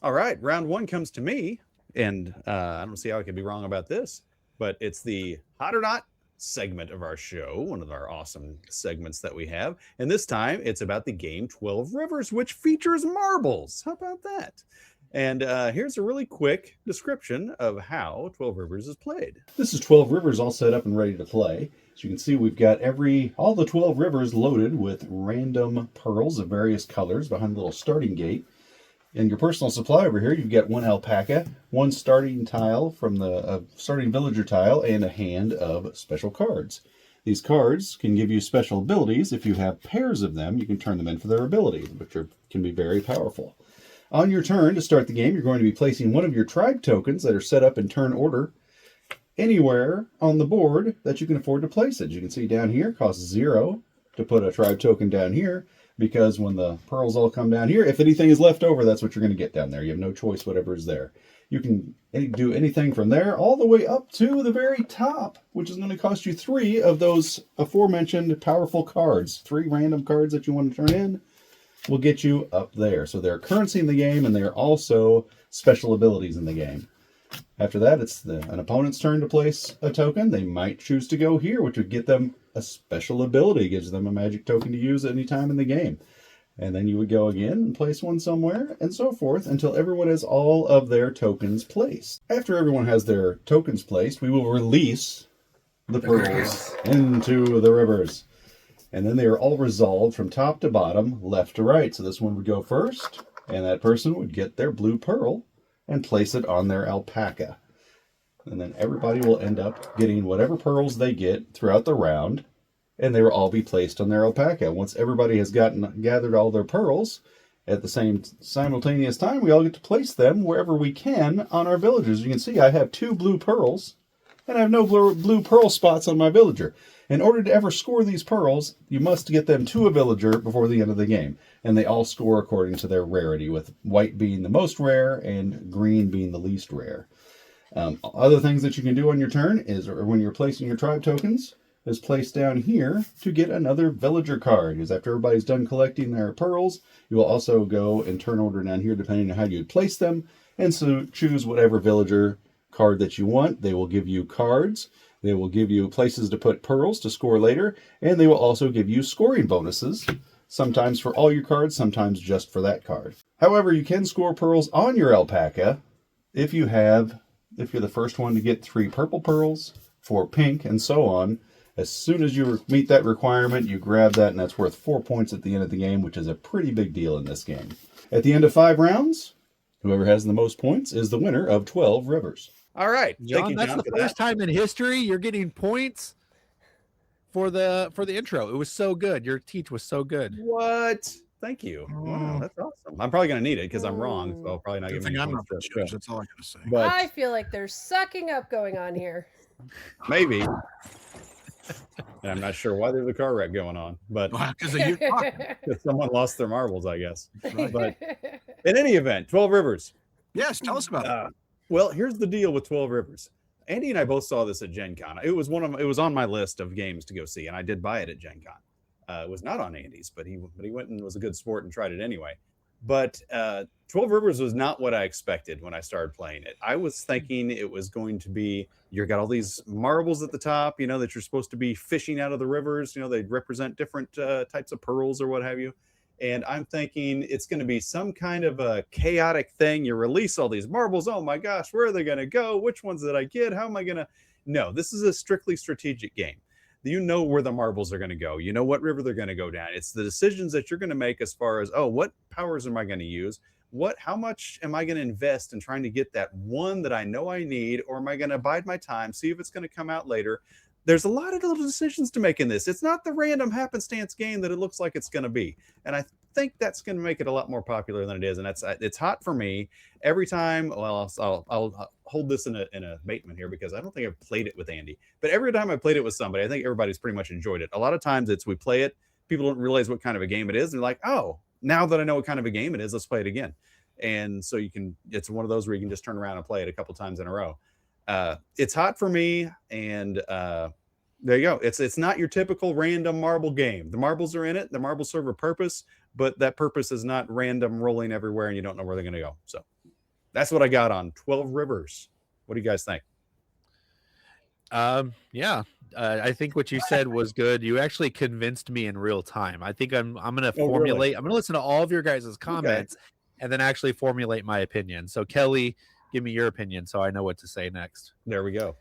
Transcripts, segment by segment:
All right, round one comes to me, and I don't see how I could be wrong about this, but it's the Hot or Not segment of our show, one of our awesome segments that we have. And this time it's about the game 12 Rivers, which features marbles. How about that? And here's a really quick description of how 12 Rivers is played. This is 12 Rivers all set up and ready to play. As you can see, we've got all the 12 rivers loaded with random pearls of various colors behind the little starting gate. In your personal supply over here, you've got one alpaca, one starting tile from the starting villager tile, and a hand of special cards. These cards can give you special abilities. If you have pairs of them, you can turn them in for their abilities, which can be very powerful. On your turn to start the game, you're going to be placing one of your tribe tokens that are set up in turn order anywhere on the board that you can afford to place it. As you can see down here, it costs 0 to put a tribe token down here, because when the pearls all come down here, if anything is left over, that's what you're going to get down there. You have no choice, whatever is there. You can do anything from there all the way up to the very top, which is going to cost you 3 of those aforementioned powerful cards. 3 random cards that you want to turn in will get you up there. So they're currency in the game, and they're also special abilities in the game. After that, it's an opponent's turn to place a token. They might choose to go here, which would get them a special ability. It gives them a magic token to use at any time in the game. And then you would go again and place one somewhere, and so forth, until everyone has all of their tokens placed. After everyone has their tokens placed, we will release the pearls into the rivers. And then they are all resolved from top to bottom, left to right. So this one would go first, and that person would get their blue pearl and place it on their alpaca. And then everybody will end up getting whatever pearls they get throughout the round, and they will all be placed on their alpaca. Once everybody has gathered all their pearls at the same simultaneous time, we all get to place them wherever we can on our villagers. You can see I have 2 blue pearls, and I have no blue pearl spots on my villager. In order to ever score these pearls, you must get them to a villager before the end of the game. And they all score according to their rarity, with white being the most rare and green being the least rare. Other things that you can do on your turn or when you're placing your tribe tokens, is place down here to get another villager card. Because after everybody's done collecting their pearls, you will also go in turn order down here, depending on how you place them, and so choose whatever villager card that you want. They will give you cards. They will give you places to put pearls to score later, and they will also give you scoring bonuses, sometimes for all your cards, sometimes just for that card. However, you can score pearls on your alpaca if you're the first one to get 3 purple pearls, 4 pink, and so on. As soon as you meet that requirement, you grab that, and that's worth 4 points at the end of the game, which is a pretty big deal in this game. At the end of 5 rounds, whoever has the most points is the winner of 12 Rivers. All right, John, thank you, that's John, the for first that. time in history you're getting points for the intro. It was so good. Your teach was so good. What? Thank you. Wow, that's awesome. I'm probably going to need it because I'm wrong, so I'll probably not Good get thing many I'm points not for the it. judge. That's all I gotta say. But I feel like there's sucking up going on here. maybe. And I'm not sure why there's a car wreck going on, but Because of you talking. someone lost their marbles, I guess. But in any event, 12 Rivers. Yes, tell us about it. Well, here's the deal with 12 Rivers. Andy and I both saw this at Gen Con. It was on my list of games to go see, and I did buy it at Gen Con. It was not on Andy's, but he went and was a good sport and tried it anyway. But 12 Rivers was not what I expected when I started playing it. I was thinking it was going to be, you got all these marbles at the top, that you're supposed to be fishing out of the rivers. They represent different types of pearls or what have you. And I'm thinking it's going to be some kind of a chaotic thing. You release all these marbles. Oh my gosh, where are they going to go? Which ones did I get? How am I going to? No, this is a strictly strategic game. You know where the marbles are going to go. You know what river they're going to go down. It's the decisions that you're going to make as far as, what powers am I going to use? How much am I going to invest in trying to get that one that I know I need? Or am I going to bide my time, see if it's going to come out later? There's a lot of little decisions to make in this. It's not the random happenstance game that it looks like it's going to be. And I think that's going to make it a lot more popular than it is. And it's hot for me every time. Well, I'll hold this in a abatement here because I don't think I've played it with Andy. But every time I played it with somebody, I think everybody's pretty much enjoyed it. A lot of times we play it, people don't realize what kind of a game it is. And they're like, oh, now that I know what kind of a game it is, let's play it again. And so it's one of those where you can just turn around and play it a couple times in a row. It's hot for me, and there you go. It's not your typical random marble game. The marbles are in it. The marbles serve a purpose, but that purpose is not random rolling everywhere, and you don't know where they're going to go. So That's what I got on 12 Rivers. What do you guys think? Yeah. I think what you said was good. You actually convinced me in real time. I think I'm gonna Oh, really? formulate. I'm gonna listen to all of your guys' comments and then actually formulate my opinion. So Kelly, give me your opinion so I know what to say next. There we go.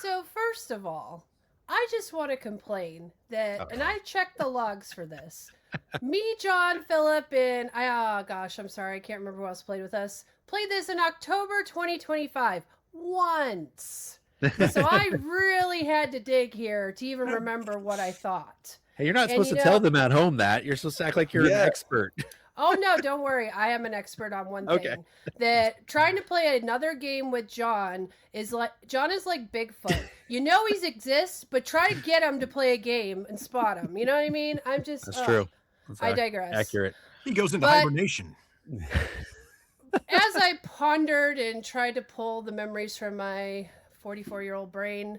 So first of all, I just want to complain that, and I checked the logs for this. Me, John, Philip, and oh gosh, I'm sorry, I can't remember who else played with us. Played this in October 2025 once. So I really had to dig here to even remember what I thought. Hey, you're not supposed to tell them at home that. You're supposed to act like you're an expert. Oh no, don't worry. I am an expert on one thing. That trying to play another game with John is like Bigfoot. You know he exists, but try to get him to play a game and spot him. You know what I mean? I'm just That's true. I digress. Accurate. He goes into hibernation. As I pondered and tried to pull the memories from my 44-year-old brain,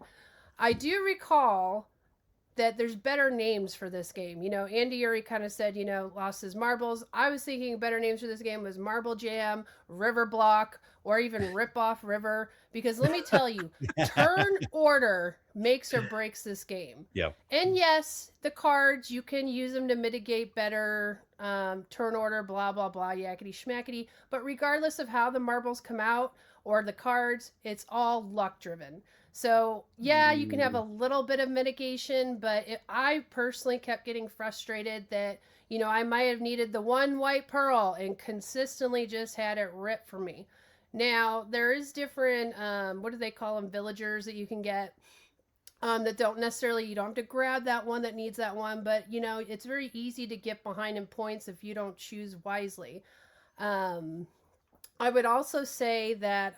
I do recall that there's better names for this game. You know, Andy Uri kind of said, lost his marbles. I was thinking better names for this game was Marble Jam, River Block, or even Rip Off River. Because let me tell you, turn order makes or breaks this game. Yep. And yes, the cards, you can use them to mitigate better turn order, blah, blah, blah, yakety schmackety. But regardless of how the marbles come out or the cards, it's all luck driven. So, yeah, you can have a little bit of mitigation, but I personally kept getting frustrated that, I might have needed the one white pearl and consistently just had it rip for me. Now, there is different, what do they call them, villagers that you can get that don't necessarily, you don't have to grab that one that needs that one, but, it's very easy to get behind in points if you don't choose wisely. I would also say that...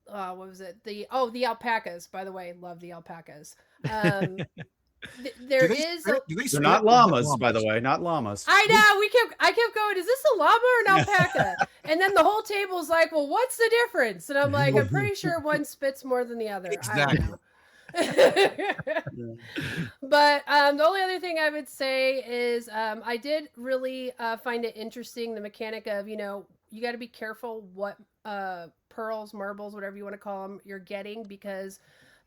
what was it? The alpacas, by the way. Love the alpacas. They're not llamas, by the way, not llamas. I know. I kept going, is this a llama or an alpaca? And then the whole table's like, well, what's the difference? And I'm like, I'm pretty sure one spits more than the other. Exactly. But the only other thing I would say is I did really find it interesting, the mechanic of, you got to be careful what pearls, marbles, whatever you want to call them, you're getting, because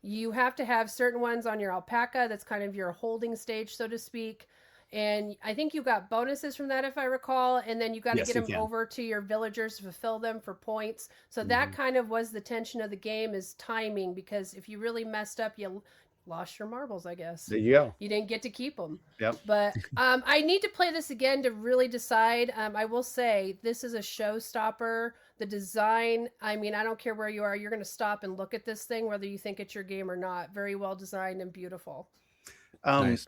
you have to have certain ones on your alpaca. That's kind of your holding stage, so to speak. And I think you got bonuses from that, if I recall. And then you got to get them over to your villagers to fulfill them for points. So that kind of was the tension of the game, is timing, because if you really messed up, you lost your marbles, I guess. There you go. You didn't get to keep them. Yep. But I need to play this again to really decide. I will say this is a showstopper. The design, I mean, I don't care where you are. You're going to stop and look at this thing, whether you think it's your game or not. Very well designed and beautiful. Nice.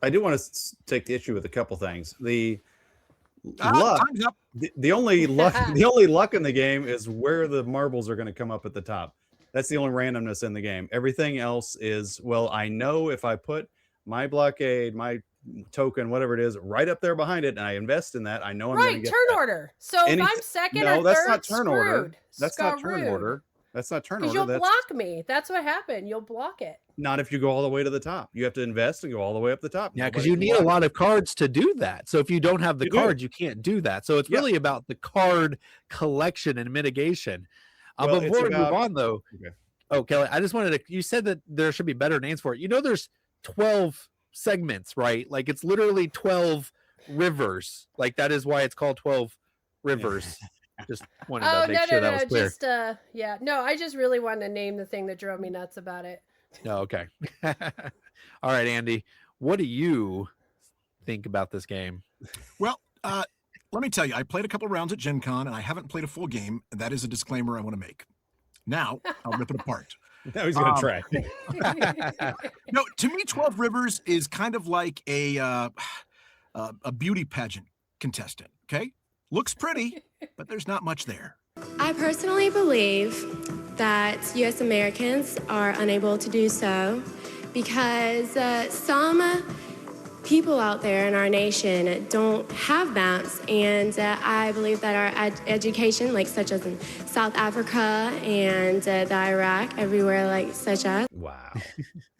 I do want to take the issue with a couple things. The Luck, the only luck, the only luck in the game is where the marbles are going to come up at the top. That's the only randomness in the game. Everything else is, well, I know if I put my blockade, my token, whatever it is, right up there behind it, and I invest in that, I know I'm going to get turn order. So if I'm second or that's third, not turn order. That's Screwed. not turn order. That's not turn order. Because you'll block me. That's what happened. You'll block it. Not if you go all the way to the top. You have to invest and go all the way up the top. Yeah, because you need a lot of cards to do that. So if you don't have the cards, you can't do that. So it's really about the card collection and mitigation. Well, before we move on, though, oh, Kelly, I just wanted to, you said that there should be better names for it. There's 12 segments, right? Like it's literally 12 rivers. Like that is why it's called 12 rivers. Just wanted to make sure that was clear. Just, I just really wanted to name the thing that drove me nuts about it. Oh, okay. All right, Andy, what do you think about this game? Well, let me tell you, I played a couple of rounds at Gen Con and I haven't played a full game. And that is a disclaimer I want to make. Now I'll rip it apart. Now he's going to try. No, to me, 12 Rivers is kind of like a beauty pageant contestant. Okay. Looks pretty, but there's not much there. I personally believe that U.S. Americans are unable to do so because some people out there in our nation don't have maps, and I believe that our education, like such as in South Africa and the Iraq, everywhere like such as. Wow.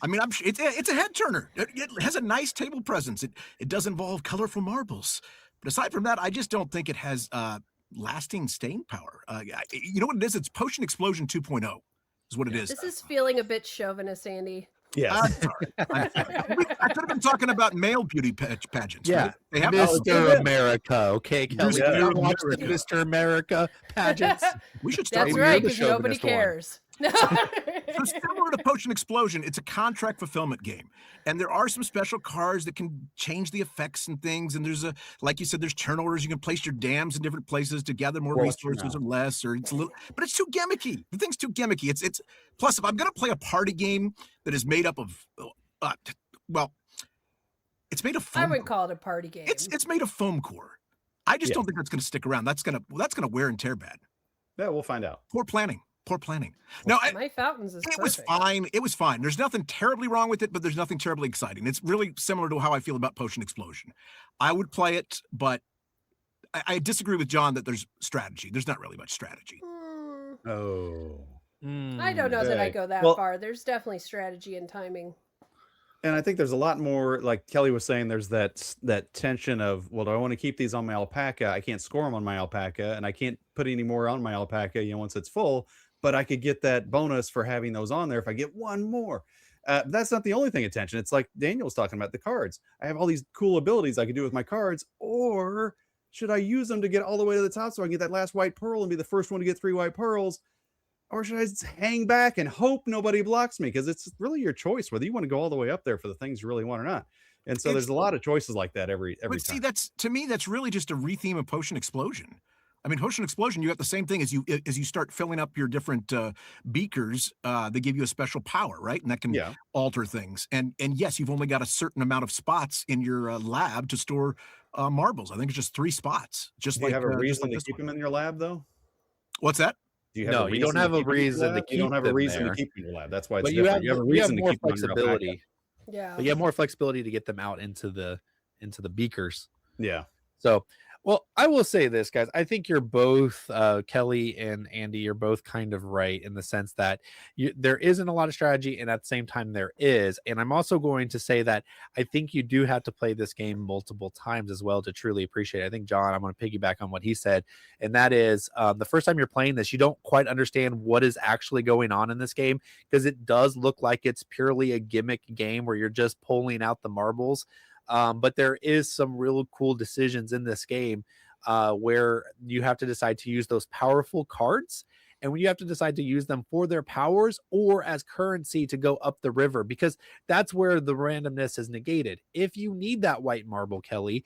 I mean, I'm sure it's a head turner. It has a nice table presence. It does involve colorful marbles. But aside from that, I just don't think it has lasting staying power. You know what it is? It's Potion Explosion 2.0 is what it is. This is feeling a bit chauvinist, Andy. Yes. Sorry. I could have been talking about male beauty pageants. Yeah, Right? They have Mr. America. Okay, Kelly, Mr. you watch the America. Mr. America pageants. We should start. That's You're right, the because nobody chauvinist one. cares. So similar to Potion Explosion, it's a contract fulfillment game, and there are some special cards that can change the effects and things. And there's like you said, there's turn orders. You can place your dams in different places to gather more Watch your resources or mouth. less, or it's a little. But it's too gimmicky. The thing's too gimmicky. It's plus if I'm gonna play a party game that is made up of, well, it's made of foam. I wouldn't call it a party game. It's made of foam core. I just Yeah. don't think that's gonna stick around. That's gonna wear and tear bad. Yeah, we'll find out. Poor planning. Poor planning. No, My fountains is it was perfect. fine. It was fine. There's nothing terribly wrong with it, but there's nothing terribly exciting. It's really similar to how I feel about Potion Explosion. I would play it, but I disagree with John that there's strategy. There's not really much strategy. Oh. I don't know that I Okay. go that Well- far. There's definitely strategy and timing. And I think there's a lot more, like Kelly was saying, there's that tension of, well, do I want to keep these on my alpaca? I can't score them on my alpaca, and I can't put any more on my alpaca, once it's full, but I could get that bonus for having those on there if I get one more. That's not the only thing at tension. It's like Daniel was talking about the cards. I have all these cool abilities I can do with my cards, or should I use them to get all the way to the top so I can get that last white pearl and be the first one to get 3 white pearls? Or should I just hang back and hope nobody blocks me? Because it's really your choice whether you want to go all the way up there for the things you really want or not. And so there's a lot of choices like that every But time. see, that's really just a retheme of Potion Explosion. I mean, Potion Explosion, you have the same thing as you start filling up your different beakers. They give you a special power, right? And that can alter things. And yes, you've only got a certain amount of spots in your lab to store marbles. I think it's just 3 spots. Just Do like you have a just reason like to this keep one. them in your lab, though? What's that? Do you have No, a you don't reason have to a keep them in your reason to lab? You don't keep have a them reason there. to keep them in your lab. That's why it's But you different. have, You have a you have reason to more keep them on your alpaca. flexibility. Yeah. But you have more flexibility to get them out into the beakers. Yeah. So, well, I will say this, guys. I think you're both, Kelly and Andy, you're both kind of right in the sense that there isn't a lot of strategy, and at the same time there is. And I'm also going to say that I think you do have to play this game multiple times as well to truly appreciate it. I think, John, I'm going to piggyback on what he said, and that is the first time you're playing this, you don't quite understand what is actually going on in this game because it does look like it's purely a gimmick game where you're just pulling out the marbles. But there is some real cool decisions in this game where you have to decide to use those powerful cards, and when you have to decide to use them for their powers or as currency to go up the river, because that's where the randomness is negated. If you need that white marble, Kelly,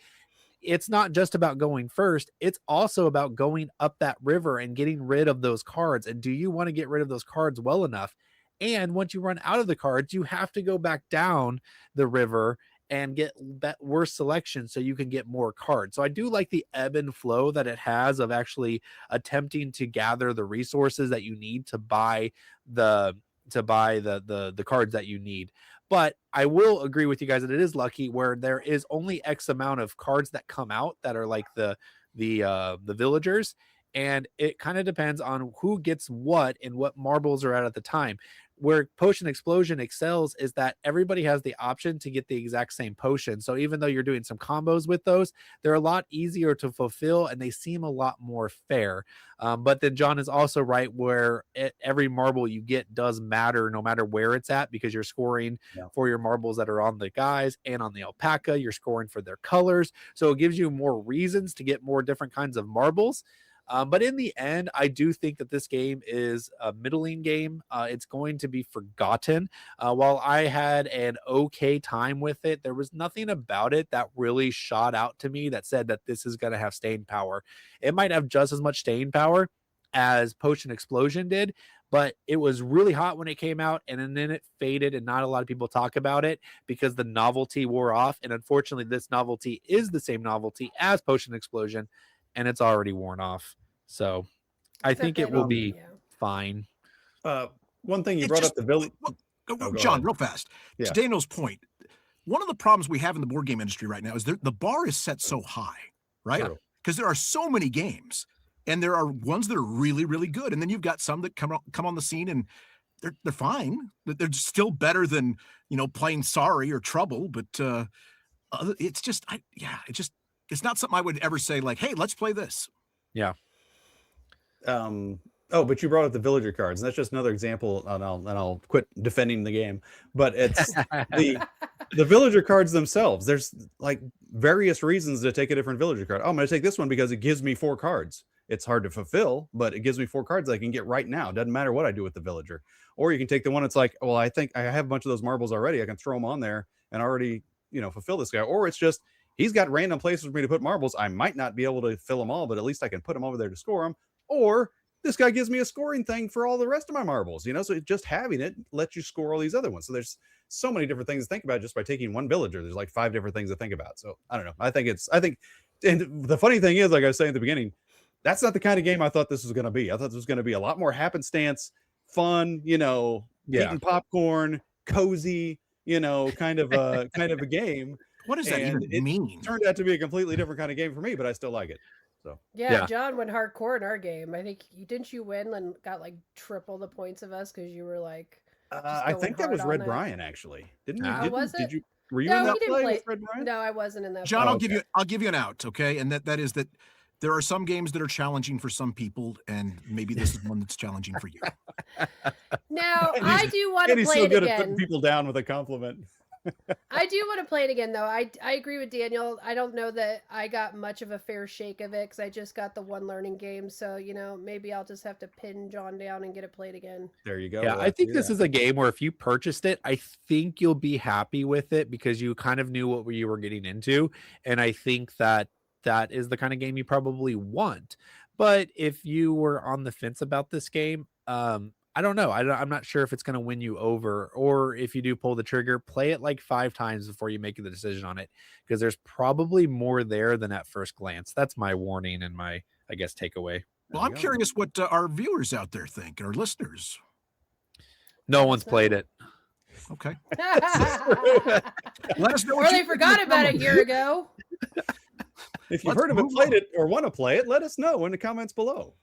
it's not just about going first, it's also about going up that river and getting rid of those cards. And do you want to get rid of those cards well enough? And once you run out of the cards, you have to go back down the river and get that worse selection so you can get more cards. So I do like the ebb and flow that it has of actually attempting to gather the resources that you need to buy the cards that you need. But I will agree with you guys that it is lucky where there is only X amount of cards that come out that are like the villagers, and it kind of depends on who gets what and what marbles are at the time. Where Potion Explosion excels is that everybody has the option to get the exact same potion. So even though you're doing some combos with those, they're a lot easier to fulfill and they seem a lot more fair. But then John is also right where every marble you get does matter no matter where it's at, because you're scoring for your marbles that are on the guys and on the alpaca. You're scoring for their colors. So it gives you more reasons to get more different kinds of marbles. But in the end, I do think that this game is a middling game. It's going to be forgotten. While I had an okay time with it, there was nothing about it that really shot out to me that said that this is going to have staying power. It might have just as much staying power as Potion Explosion did, but it was really hot when it came out, and then it faded, and not a lot of people talk about it because the novelty wore off. And unfortunately, this novelty is the same novelty as Potion Explosion, and it's already worn off. So I think it will be fine. One thing you brought up the village. John, real fast. Yeah. To Daniel's point, one of the problems we have in the board game industry right now is the bar is set so high, right? Because there are so many games, and there are ones that are really, really good, and then you've got some that come on the scene and they're fine. They're still better than playing Sorry or Trouble, but it's just it's not something I would ever say like, hey, let's play this. Yeah. Oh, but you brought up the villager cards, and that's just another example. And I'll quit defending the game. But it's the villager cards themselves. There's like various reasons to take a different villager card. Oh, I'm going to take this one because it gives me 4 cards. It's hard to fulfill, but it gives me 4 cards I can get right now. Doesn't matter what I do with the villager. Or you can take the one that's like, well, I think I have a bunch of those marbles already. I can throw them on there and already, fulfill this guy. Or it's just he's got random places for me to put marbles. I might not be able to fill them all, but at least I can put them over there to score them. Or this guy gives me a scoring thing for all the rest of my marbles, so just having it lets you score all these other ones. So there's so many different things to think about just by taking one villager. There's like 5 different things to think about. So I don't know. I think, and the funny thing is, like I was saying at the beginning, that's not the kind of game I thought this was going to be. I thought this was going to be a lot more happenstance, fun, eating popcorn, cozy, kind of a game. What does that even mean? It turned out to be a completely different kind of game for me, but I still like it. So yeah, John went hardcore in our game. I think didn't you win and got like triple the points of us because you were like. I think that was Red Brian actually. Didn't you? Was it? Did you? Were you in that play with Red Brian? No, I wasn't in that. John, I'll give you an out, okay? And that is that there are some games that are challenging for some people, and maybe this is one that's challenging for you. Now, I do want to play it again. He's so good at putting people down with a compliment. I do want to play it again, though. I agree with Daniel. I don't know that I got much of a fair shake of it because I just got the one learning game. So, maybe I'll just have to pin John down and get it played again. There you go. Yeah, I think this is a game where if you purchased it, I think you'll be happy with it because you kind of knew what you were getting into. And I think that is the kind of game you probably want. But if you were on the fence about this game, I don't know. I'm not sure if it's going to win you over, or if you do pull the trigger, play it like 5 times before you make the decision on it, because there's probably more there than at first glance. That's my warning and my, I guess, takeaway. Well, I'm curious what our viewers out there think, our listeners. No one's played it. Okay. Let us know. Or they forgot about it a year ago. If you've heard of it, played it, or want to play it, let us know in the comments below.